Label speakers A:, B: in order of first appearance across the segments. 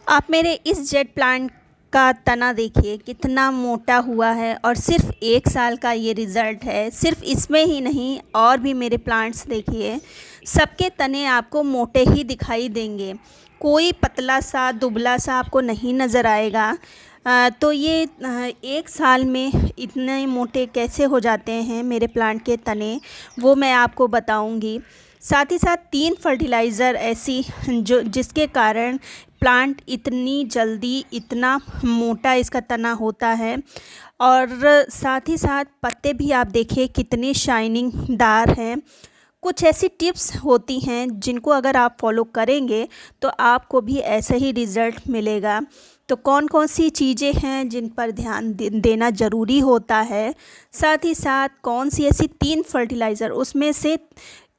A: आप मेरे इस जेट प्लांट का तना देखिए कितना मोटा हुआ है और सिर्फ 1 साल का ये रिज़ल्ट है। सिर्फ इसमें ही नहीं, और भी मेरे प्लांट्स देखिए, सबके तने आपको मोटे ही दिखाई देंगे। कोई पतला सा दुबला सा आपको नहीं नज़र आएगा। तो ये 1 साल में इतने मोटे कैसे हो जाते हैं मेरे प्लांट के तने, वो मैं आपको बताऊंगी। साथ ही साथ 3 फर्टिलाइज़र ऐसी जो जिसके कारण प्लांट इतनी जल्दी इतना मोटा इसका तना होता है। और साथ ही साथ पत्ते भी आप देखिए कितने शाइनिंगदार हैं। कुछ ऐसी टिप्स होती हैं जिनको अगर आप फॉलो करेंगे तो आपको भी ऐसा ही रिज़ल्ट मिलेगा। तो कौन कौन सी चीज़ें हैं जिन पर ध्यान देना ज़रूरी होता है, साथ ही साथ कौन सी ऐसी 3 फर्टिलाइज़र, उसमें से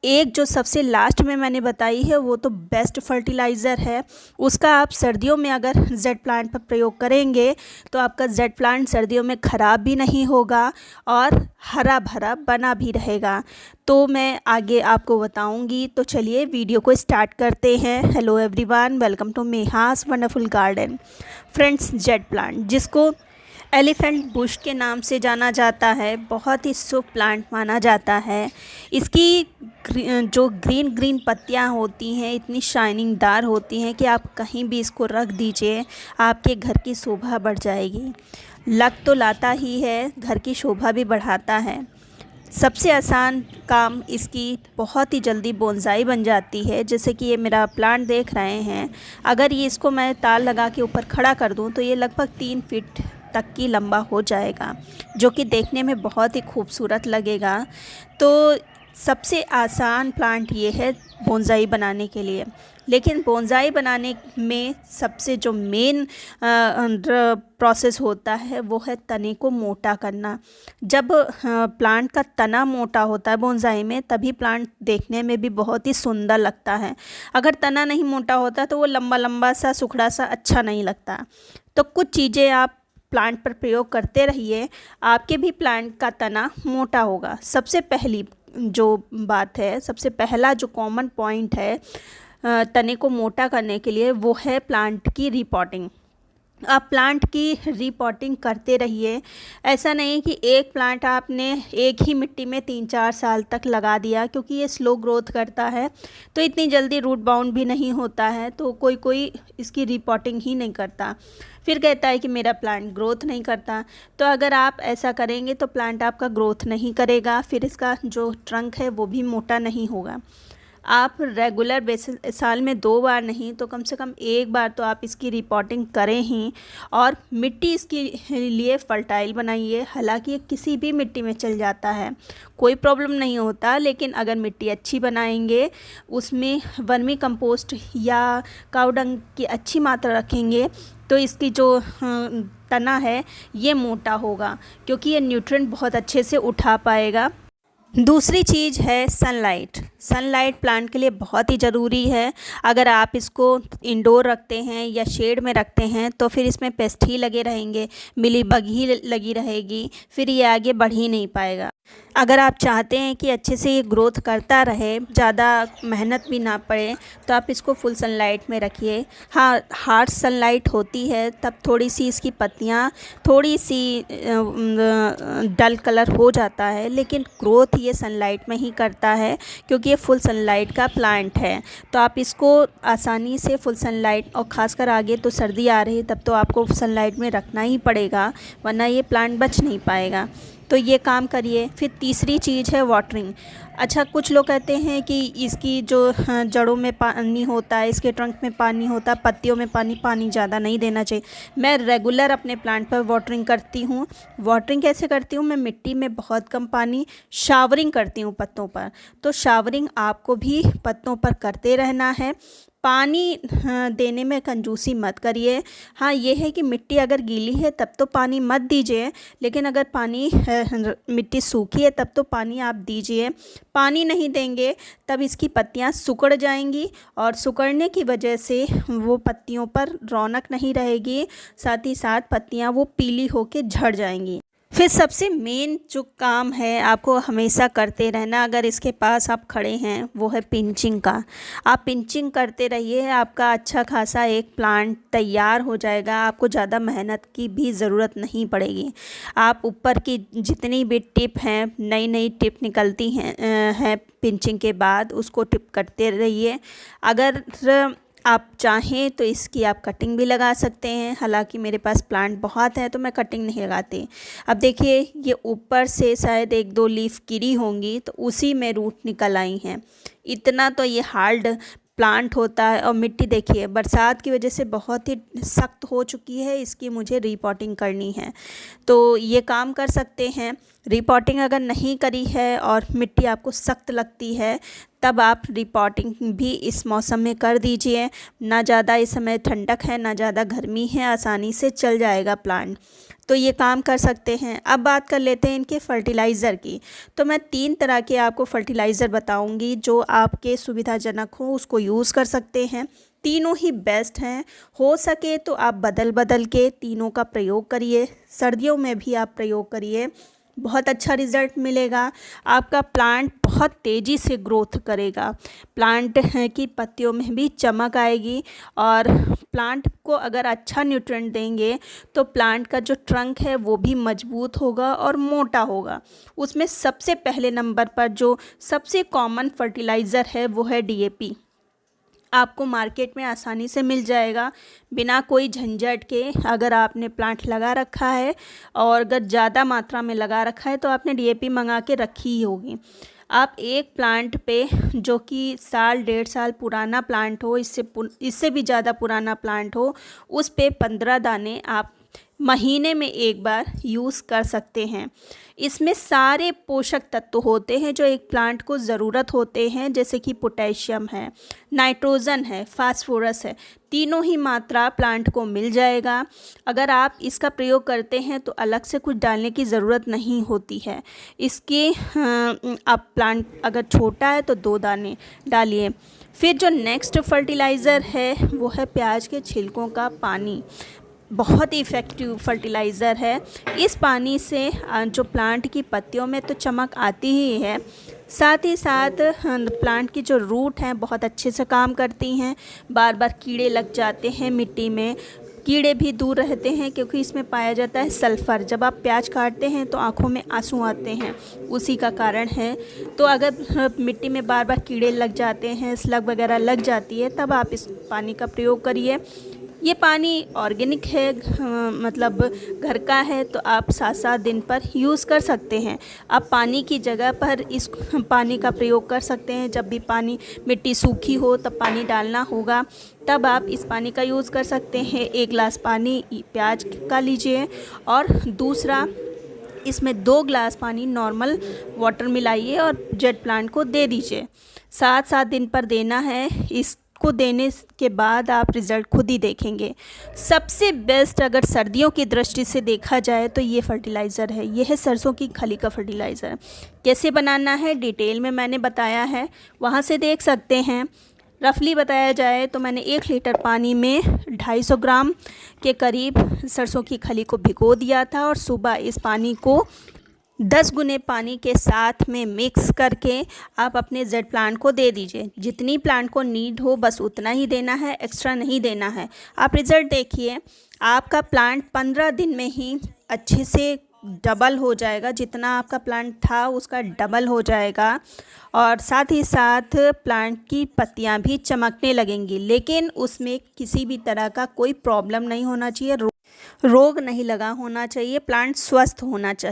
A: एक जो सबसे लास्ट में मैंने बताई है वो तो बेस्ट फर्टिलाइज़र है। उसका आप सर्दियों में अगर जेड प्लांट पर प्रयोग करेंगे तो आपका जेड प्लांट सर्दियों में ख़राब भी नहीं होगा और हरा भरा बना भी रहेगा। तो मैं आगे आपको बताऊंगी। तो चलिए वीडियो को स्टार्ट करते हैं। हेलो एवरीवन, वेलकम टू मेहास wonderful garden. Friends, jade plant जिसको एलिफेंट बुश के नाम से जाना जाता है, बहुत ही शुभ प्लांट माना जाता है। इसकी जो ग्रीन ग्रीन पत्तियां होती हैं इतनी शाइनिंगदार होती हैं कि आप कहीं भी इसको रख दीजिए, आपके घर की शोभा बढ़ जाएगी। लक तो लाता ही है, घर की शोभा भी बढ़ाता है। सबसे आसान काम इसकी बहुत ही जल्दी बोनसाई बन जाती है। जैसे कि ये मेरा प्लांट देख रहे हैं, अगर ये इसको मैं तार लगा के ऊपर खड़ा कर दूं तो ये लगभग 3 फीट तक की लंबा हो जाएगा, जो कि देखने में बहुत ही खूबसूरत लगेगा। तो सबसे आसान प्लांट ये है बोनसाई बनाने के लिए। लेकिन बोनसाई बनाने में सबसे जो मेन प्रोसेस होता है वो है तने को मोटा करना। जब प्लांट का तना मोटा होता है बोनसाई में, तभी प्लांट देखने में भी बहुत ही सुंदर लगता है। अगर तना नहीं मोटा होता तो वो लंबा लंबा सा सुखड़ा सा अच्छा नहीं लगता। तो कुछ चीज़ें आप प्लांट पर प्रयोग करते रहिए, आपके भी प्लांट का तना मोटा होगा। सबसे पहली जो बात है, सबसे पहला जो कॉमन पॉइंट है तने को मोटा करने के लिए, वो है प्लांट की रिपॉटिंग। आप प्लांट की रिपॉटिंग करते रहिए। ऐसा नहीं कि एक प्लांट आपने एक ही मिट्टी में 3-4 साल तक लगा दिया, क्योंकि ये स्लो ग्रोथ करता है तो इतनी जल्दी रूट बाउंड भी नहीं होता है। तो कोई कोई इसकी रिपॉटिंग ही नहीं करता, फिर कहता है कि मेरा प्लांट ग्रोथ नहीं करता। तो अगर आप ऐसा करेंगे तो प्लांट आपका ग्रोथ नहीं करेगा, फिर इसका जो ट्रंक है वो भी मोटा नहीं होगा। आप रेगुलर बेसिस, साल में 2 बार नहीं तो कम से कम 1 बार तो आप इसकी रिपॉटिंग करें ही। और मिट्टी इसके लिए फर्टाइल बनाइए। हालांकि ये किसी भी मिट्टी में चल जाता है, कोई प्रॉब्लम नहीं होता, लेकिन अगर मिट्टी अच्छी बनाएंगे, उसमें वर्मी कंपोस्ट या काऊ डंग की अच्छी मात्रा रखेंगे तो इसकी जो तना है ये मोटा होगा, क्योंकि ये न्यूट्रिएंट बहुत अच्छे से उठा पाएगा। दूसरी चीज़ है सनलाइट। सनलाइट प्लांट के लिए बहुत ही ज़रूरी है। अगर आप इसको इंडोर रखते हैं या शेड में रखते हैं तो फिर इसमें पेस्ट ही लगे रहेंगे, मिलीबग ही लगी रहेगी, फिर ये आगे बढ़ ही नहीं पाएगा। अगर आप चाहते हैं कि अच्छे से ये ग्रोथ करता रहे, ज़्यादा मेहनत भी ना पड़े, तो आप इसको फुल सनलाइट में रखिए। हाँ, हार्श सनलाइट होती है तब थोड़ी सी इसकी पत्तियाँ थोड़ी सी डल कलर हो जाता है, लेकिन ग्रोथ ये सनलाइट में ही करता है, क्योंकि ये फुल सनलाइट का प्लांट है। तो आप इसको आसानी से फुल सनलाइट, और ख़ासकर आगे तो सर्दी आ रही है तब तो आपको सनलाइट में रखना ही पड़ेगा, वरना ये प्लांट बच नहीं पाएगा। तो ये काम करिए। फिर तीसरी चीज़ है वाटरिंग। अच्छा, कुछ लोग कहते हैं कि इसकी जो जड़ों में पानी होता है, इसके ट्रंक में पानी होता है, पत्तियों में पानी ज़्यादा नहीं देना चाहिए। मैं रेगुलर अपने प्लांट पर वाटरिंग करती हूँ। वाटरिंग कैसे करती हूँ? मैं मिट्टी में बहुत कम पानी, शावरिंग करती हूँ पत्तों पर। तो शावरिंग आपको भी पत्तों पर करते रहना है। पानी देने में कंजूसी मत करिए। हाँ, ये है कि मिट्टी अगर गीली है तब तो पानी मत दीजिए, लेकिन अगर मिट्टी सूखी है तब तो पानी आप दीजिए। पानी नहीं देंगे तब इसकी पत्तियां सिकुड़ जाएंगी, और सिकुड़ने की वजह से वो पत्तियों पर रौनक नहीं रहेगी, साथ ही साथ पत्तियां वो पीली होके झड़ जाएंगी। फिर सबसे मेन जो काम है आपको हमेशा करते रहना, अगर इसके पास आप खड़े हैं, वो है पिंचिंग का। आप पिंचिंग करते रहिए, आपका अच्छा खासा एक प्लांट तैयार हो जाएगा। आपको ज़्यादा मेहनत की भी ज़रूरत नहीं पड़ेगी। आप ऊपर की जितनी भी टिप हैं, नई नई टिप निकलती हैं पिंचिंग के बाद, उसको टिप करते रहिए। अगर आप चाहें तो इसकी आप कटिंग भी लगा सकते हैं, हालांकि मेरे पास प्लांट बहुत है तो मैं कटिंग नहीं लगाती। अब देखिए, ये ऊपर से शायद 1-2 लीफ गिरी होंगी तो उसी में रूट निकल आई हैं। इतना तो ये हार्ड प्लांट होता है। और मिट्टी देखिए, बरसात की वजह से बहुत ही सख्त हो चुकी है, इसकी मुझे रीपॉटिंग करनी है। तो ये काम कर सकते हैं। रीपॉटिंग अगर नहीं करी है और मिट्टी आपको सख्त लगती है, तब आप रिपोर्टिंग भी इस मौसम में कर दीजिए। ना ज़्यादा इस समय ठंडक है, ना ज़्यादा गर्मी है, आसानी से चल जाएगा प्लांट। तो ये काम कर सकते हैं। अब बात कर लेते हैं इनके फर्टिलाइज़र की। तो मैं 3 तरह के आपको फर्टिलाइज़र बताऊंगी जो आपके सुविधाजनक हो, उसको यूज़ कर सकते हैं। तीनों ही बेस्ट हैं। हो सके तो आप बदल बदल के तीनों का प्रयोग करिए। सर्दियों में भी आप प्रयोग करिए, बहुत अच्छा रिज़ल्ट मिलेगा। आपका प्लांट बहुत तेज़ी से ग्रोथ करेगा। प्लांट की पत्तियों में भी चमक आएगी। और प्लांट को अगर अच्छा न्यूट्रिएंट देंगे तो प्लांट का जो ट्रंक है वो भी मजबूत होगा और मोटा होगा। उसमें सबसे पहले नंबर पर जो सबसे कॉमन फर्टिलाइज़र है वो है DAP। आपको मार्केट में आसानी से मिल जाएगा, बिना कोई झंझट के। अगर आपने प्लांट लगा रखा है और अगर ज़्यादा मात्रा में लगा रखा है तो आपने DAP मंगा के रखी ही होगी। आप एक प्लांट पे, जो कि 1-1.5 साल पुराना प्लांट हो, इससे भी ज़्यादा पुराना प्लांट हो, उस पे 15 दाने आप महीने में एक बार यूज़ कर सकते हैं। इसमें सारे पोषक तत्व होते हैं जो एक प्लांट को ज़रूरत होते हैं, जैसे कि पोटेशियम है, नाइट्रोजन है, फास्फोरस है। तीनों ही मात्रा प्लांट को मिल जाएगा। अगर आप इसका प्रयोग करते हैं तो अलग से कुछ डालने की ज़रूरत नहीं होती है। इसके आप प्लांट अगर छोटा है तो 2 दाने डालिए। फिर जो नेक्स्ट फर्टिलाइज़र है वो है प्याज के छिलकों का पानी। बहुत ही इफ़ेक्टिव फर्टिलाइज़र है। इस पानी से जो प्लांट की पत्तियों में तो चमक आती ही है, साथ ही साथ प्लांट की जो रूट हैं बहुत अच्छे से काम करती हैं। बार बार कीड़े लग जाते हैं मिट्टी में, कीड़े भी दूर रहते हैं, क्योंकि इसमें पाया जाता है सल्फ़र। जब आप प्याज काटते हैं तो आँखों में आंसू आते हैं, उसी का कारण है। तो अगर मिट्टी में बार बार कीड़े लग जाते हैं, स्लग वगैरह लग जाती है, तब आप इस पानी का प्रयोग करिए। ये पानी ऑर्गेनिक है, मतलब घर का है, तो आप 7-7 दिन पर यूज़ कर सकते हैं। आप पानी की जगह पर इस पानी का प्रयोग कर सकते हैं। जब भी मिट्टी सूखी हो तब पानी डालना होगा, तब आप इस पानी का यूज़ कर सकते हैं। 1 गिलास पानी प्याज का लीजिए और दूसरा इसमें 2 गिलास पानी नॉर्मल वाटर मिलाइए और जेट प्लांट को दे दीजिए। 7-7 दिन पर देना है। इसको देने के बाद आप रिज़ल्ट खुद ही देखेंगे। सबसे बेस्ट अगर सर्दियों की दृष्टि से देखा जाए तो ये फर्टिलाइज़र है। ये है सरसों की खली का फर्टिलाइज़र। कैसे बनाना है डिटेल में मैंने बताया है, वहाँ से देख सकते हैं। रफली बताया जाए तो मैंने 1 लीटर पानी में 250 ग्राम के करीब सरसों की खली को भिगो दिया था और सुबह इस पानी को 10 गुने पानी के साथ में मिक्स करके आप अपने जेड प्लांट को दे दीजिए। जितनी प्लांट को नीड हो बस उतना ही देना है, एक्स्ट्रा नहीं देना है। आप रिज़ल्ट देखिए, आपका प्लांट 15 दिन में ही अच्छे से डबल हो जाएगा। जितना आपका प्लांट था उसका डबल हो जाएगा और साथ ही साथ प्लांट की पत्तियां भी चमकने लगेंगी। लेकिन उसमें किसी भी तरह का कोई प्रॉब्लम नहीं होना चाहिए, रोग नहीं लगा होना चाहिए, प्लांट स्वस्थ होना चाहिए।